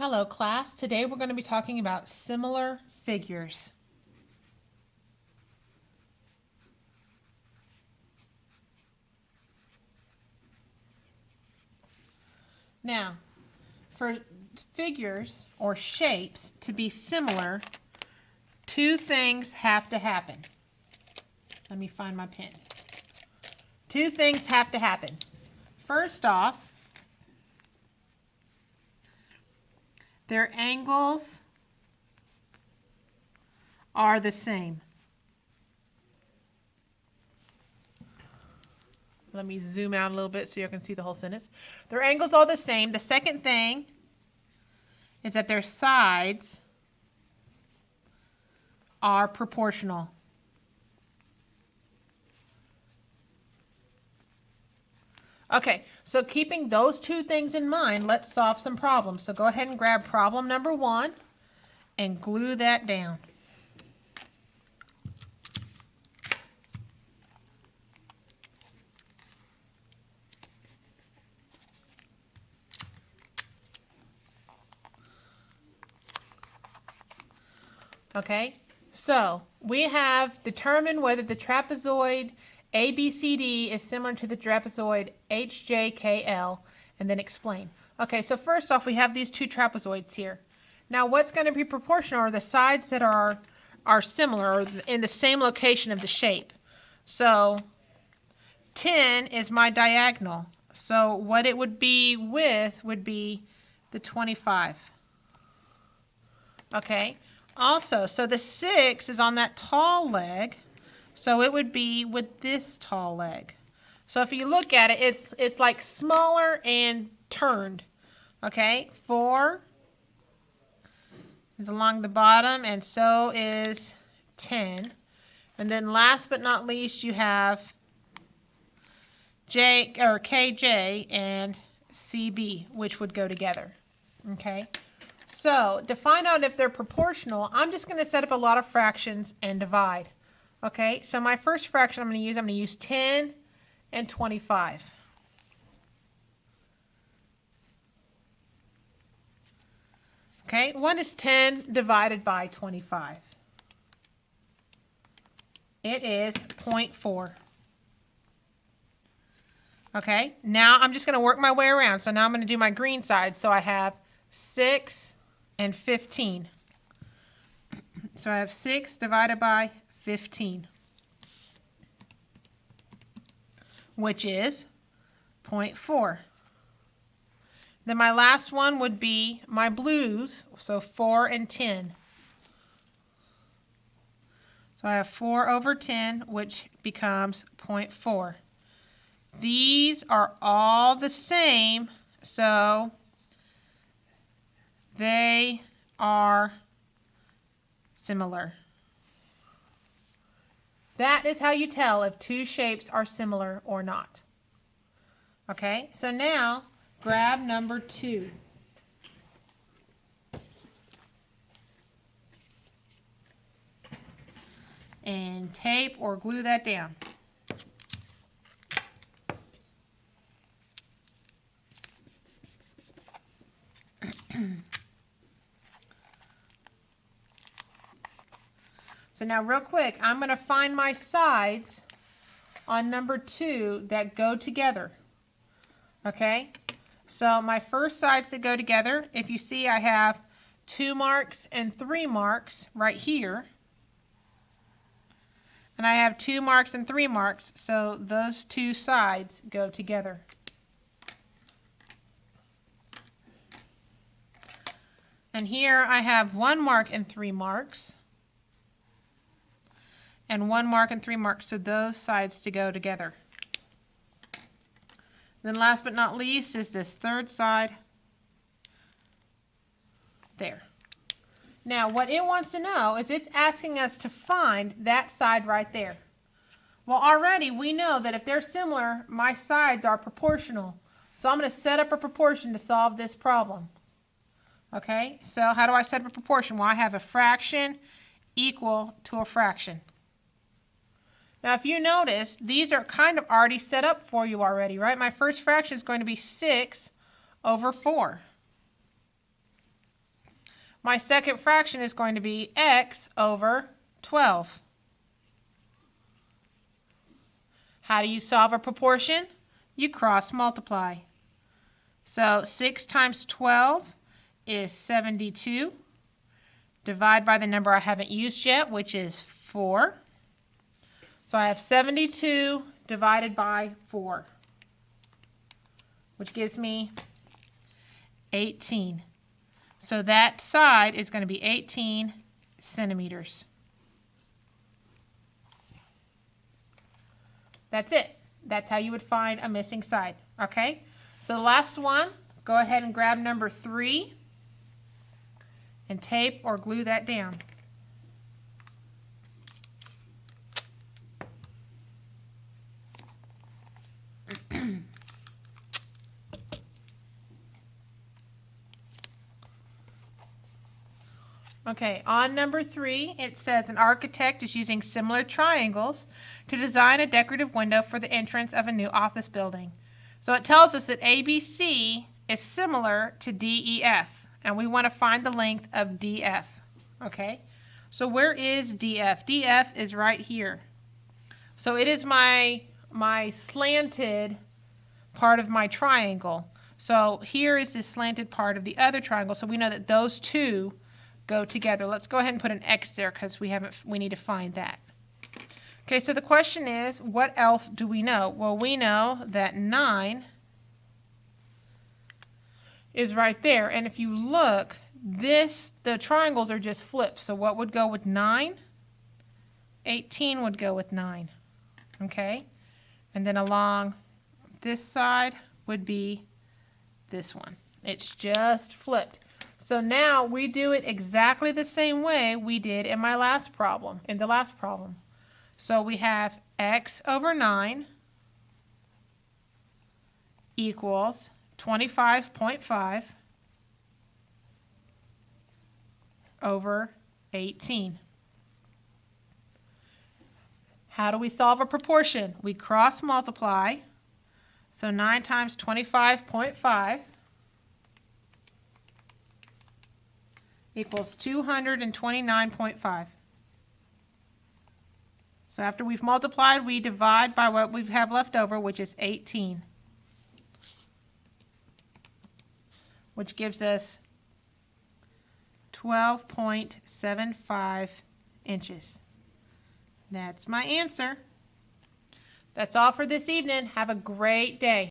Hello class, today we're going to be talking about similar figures. Now, for figures or shapes to be similar, two things have to happen. Let me find my pen. Two things have to happen. First off, their angles are the same. Let me zoom out a little bit so you can see the whole sentence. Their angles are the same. The second thing is that their sides are proportional. Okay, so keeping those two things in mind, let's solve some problems. So go ahead and grab problem number 1 and glue that down. Okay, so we have determined whether the trapezoid ABCD is similar to the trapezoid HJKL, and then explain. Okay, so first off, we have these two trapezoids here. Now, what's going to be proportional are the sides that are similar or in the same location of the shape. So 10 is my diagonal. So what it would be with would be the 25. Okay. Also, so the 6 is on that tall leg, so it would be with this tall leg. So if you look at it, it's like smaller and turned. Okay, 4 is along the bottom, and so is 10. And then last but not least, you have J or KJ and CB, which would go together. Okay. So, to find out if they're proportional, I'm just going to set up a lot of fractions and divide. Okay, so my first fraction I'm going to use 10 and 25. Okay, what is 10 divided by 25? It is 0.4. Okay, now I'm just going to work my way around. So now I'm going to do my green side. So I have 6 and 15. So I have 6 divided by 15, which is 0.4. Then my last one would be my blues, so 4 and 10. So I have 4 over 10, which becomes 0.4. These are all the same, so they are similar. That is how you tell if two shapes are similar or not. Okay, so now grab number 2. And tape or glue that down. So now real quick, I'm going to find my sides on number 2 that go together. Okay, so my first sides that go together, if you see I have 2 marks and 3 marks right here. And I have 2 marks and 3 marks, so those two sides go together. And here I have 1 mark and 3 marks. And 1 mark and 3 marks, so those sides to go together. Then last but not least is this third side there. Now what it wants to know is it's asking us to find that side right there. Well, already we know that if they're similar, my sides are proportional. So I'm going to set up a proportion to solve this problem. Okay, so how do I set up a proportion? Well, I have a fraction equal to a fraction. Now, if you notice, these are kind of already set up for you already, right? My first fraction is going to be 6 over 4. my second fraction is going to be x over 12. How do you solve a proportion? You cross multiply. So 6 times 12 is 72. Divide by the number I haven't used yet, which is 4. So I have 72 divided by 4, which gives me 18. So that side is going to be 18 centimeters. That's it. That's how you would find a missing side. Okay? So the last one, go ahead and grab number 3 and tape or glue that down. Okay, on number 3, it says an architect is using similar triangles to design a decorative window for the entrance of a new office building. So it tells us that ABC is similar to DEF, and we want to find the length of DF. Okay, so where is DF? DF is right here. So it is my slanted part of my triangle. So here is the slanted part of the other triangle, so we know that those two go together. Let's go ahead and put an X there because we need to find that. Okay, so the question is, what else do we know? Well, we know that 9 is right there, and if you look, the triangles are just flipped. So what would go with 9? 18 would go with 9. Okay, and then along this side would be this one. It's just flipped. So now we do it exactly the same way we did in the last problem. So we have x over 9 equals 25.5 over 18. How do we solve a proportion? We cross multiply. So 9 times 25.5 equals 229.5. So after we've multiplied, we divide by what we have left over, which is 18, which gives us 12.75 inches. That's my answer. That's all for this evening. Have a great day.